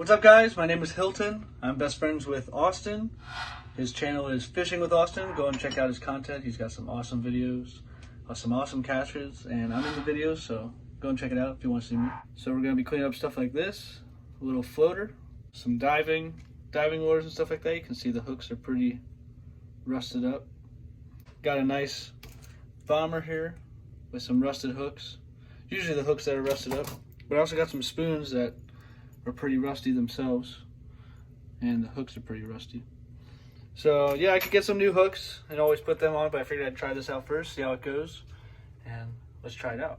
What's up, guys? My name is Hilton. I'm best friends with Austin. His channel is Fishing with Austin. Go and check out his content. He's got some awesome videos, some awesome catches, and I'm in the videos, so go and check it out if you want to see me. So we're going to be cleaning up stuff like this, a little floater, some diving lures and stuff like that. You can see the hooks are pretty rusted up. Got a nice bomber here with some rusted hooks. Usually the hooks that are rusted up, but I also got some spoons that are pretty rusty themselves, and the hooks are pretty rusty. So yeah, I could get some new hooks and always put them on, but I figured I'd try this out first, see how it goes, and let's try it out.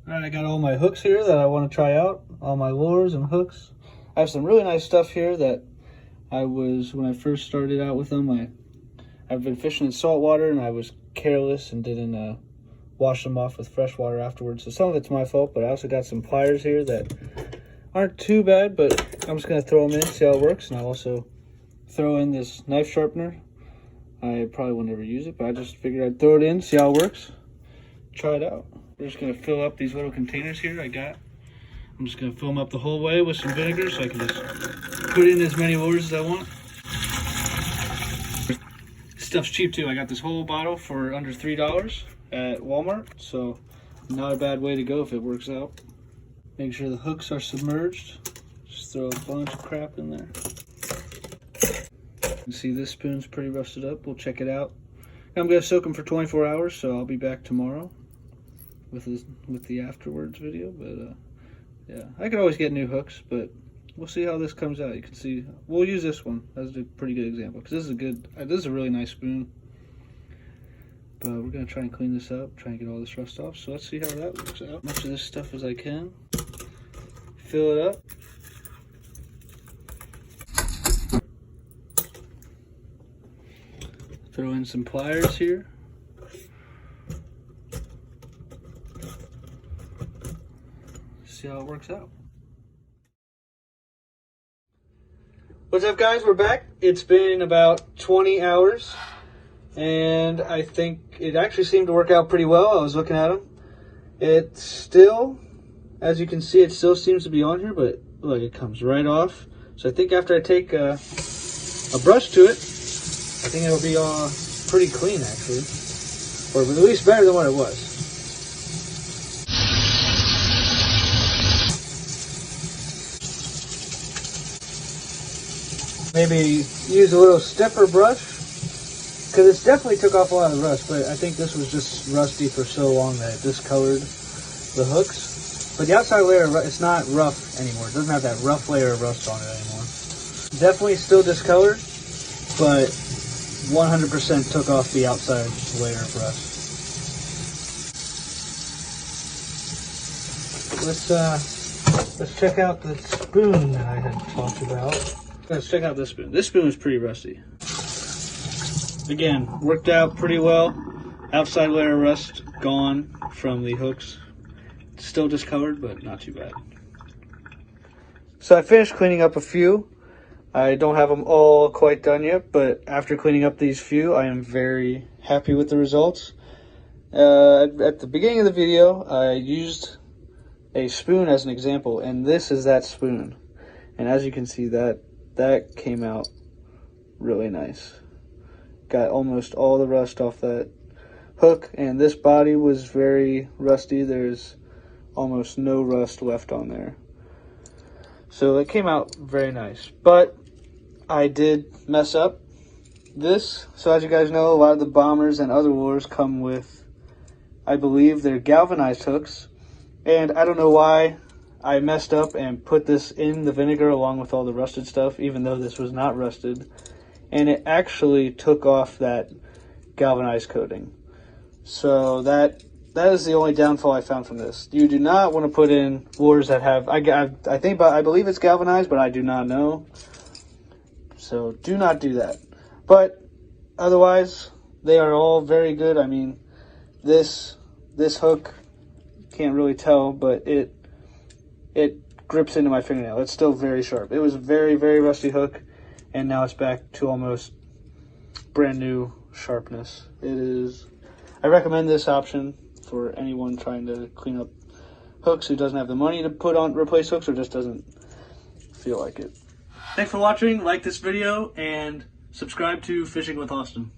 All right, I got all my hooks here that I want to try out, all my lures and hooks. I have some really nice stuff here that when I first started out with them, I've been fishing in salt water and I was careless and didn't wash them off with fresh water afterwards. So some of it's my fault, but I also got some pliers here that aren't too bad, but I'm just gonna throw them in, see how it works. And I'll also throw in this knife sharpener. I probably will never use it, but I just figured I'd throw it in, see how it works, try it out. We're just gonna fill up these little containers here I'm just gonna fill them up the whole way with some vinegar so I can just put in as many lures as I want. This stuff's cheap too. I got this whole bottle for under $3 at Walmart, so not a bad way to go if it works out. Make sure the hooks are submerged. Just throw a bunch of crap in there. You can see this spoon's pretty rusted up. We'll check it out. I'm gonna soak them for 24 hours, so I'll be back tomorrow with the afterwards video. But yeah, I could always get new hooks, but we'll see how this comes out. You can see we'll use this one as a pretty good example because this is a really nice spoon. But we're gonna try and clean this up, try and get all this rust off. So let's see how that works out. Much of this stuff as I can. Fill it up. Throw in some pliers here. See how it works out. What's up, guys? We're back. It's been about 20 hours. And I think it actually seemed to work out pretty well. I was looking at them. It still, as you can see, it still seems to be on here, but look, it comes right off. So I think after I take a brush to it, I think it'll be pretty clean actually. Or at least better than what it was. Maybe use a little stiffer brush, because it's definitely took off a lot of rust, but I think this was just rusty for so long that it discolored the hooks. But the outside layer, it's not rough anymore. It doesn't have that rough layer of rust on it anymore. Definitely still discolored, but 100% took off the outside layer of rust. Let's check out the spoon that I had talked about. Let's check out this spoon. This spoon is pretty rusty. Again, worked out pretty well. Outside layer of rust gone from the hooks. Still discolored, but not too bad. So I finished cleaning up a few. I don't have them all quite done yet, but after cleaning up these few, I am very happy with the results. At the beginning of the video, I used a spoon as an example, and this is that spoon. And as you can see, that came out really nice. Got almost all the rust off that hook, and this body was very rusty. There's almost no rust left on there. So it came out very nice, but I did mess up this. So as you guys know, a lot of the bombers and other lures come with, I believe, they're galvanized hooks, and I don't know why I messed up and put this in the vinegar along with all the rusted stuff, even though this was not rusted. And it actually took off that galvanized coating. So that is the only downfall I found from this. You do not want to put in lures that have, I believe it's galvanized, but I do not know. So do not do that. But otherwise, they are all very good. I mean, this hook, can't really tell, but it grips into my fingernail. It's still very sharp. It was a very, very rusty hook, and now it's back to almost brand new sharpness. I recommend this option for anyone trying to clean up hooks who doesn't have the money to replace hooks, or just doesn't feel like it. Thanks for watching. Like this video and subscribe to Fishing with Austin.